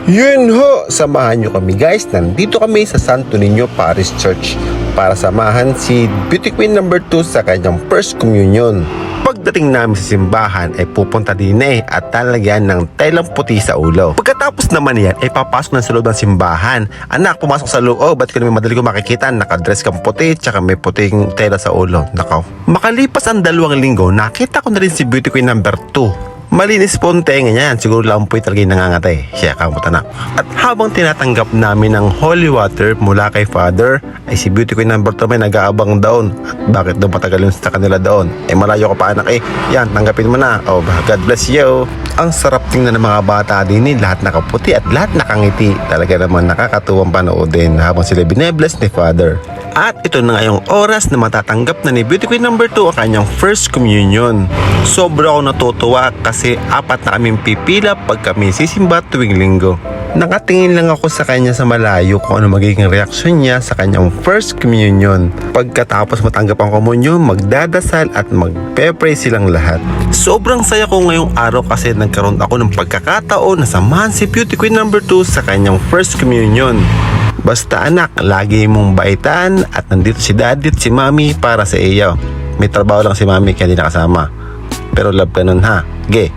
Yun ho, samahan nyo kami guys. Nandito kami sa Santo Niño Parish Church para samahan si Beauty Queen number 2 sa kanyang first communion. Pagdating namin sa simbahan ay pupunta din at talagyan ng telang puti sa ulo. Pagkatapos naman yan ay papasok na sa loob ng simbahan. Anak, pumasok sa loob, ba't ka naman madali ko makikita? Nakadress kang puti, tsaka may puting tela sa ulo. Nakaw. Makalipas ang 2 linggo, nakita ko na rin si Beauty Queen number 2. Malinis po ang tenga niyan, siguro lampoy talaga yung nangangatay. Siya, kamuta na. At habang tinatanggap namin ng holy water mula kay Father, ay si Beauty Queen number 2 may nag-aabang doon. At bakit daw matagal yun sa kanila doon? Malayo ka pa anak yan, tanggapin mo na. Oh, God bless you. Ang sarap tingnan ng mga bata din lahat nakaputi at lahat nakangiti. Talaga naman nakakatuwang panoodin habang sila binebless ni Father. At ito na ngayong oras na matatanggap na ni Beauty Queen number 2 ang kanyang first communion. Sobra ako natutuwa kasi 4 na kaming pipila pag kami sisimba tuwing linggo. Nakatingin lang ako sa kanya sa malayo kung ano magiging reaksyon niya sa kanyang first communion. Pagkatapos matanggap ang komunyon, magdadasal at magpe-pray silang lahat. Sobrang saya ko ngayong araw kasi nagkaroon ako ng pagkakataon na samahan si Beauty Queen number 2 sa kanyang first communion. Basta anak, lagi mong baitan at nandito si daddy at si mami para sa iyo. May trabaho lang si mami kaya hindi nakasama. Pero love ka nun ha. Ge.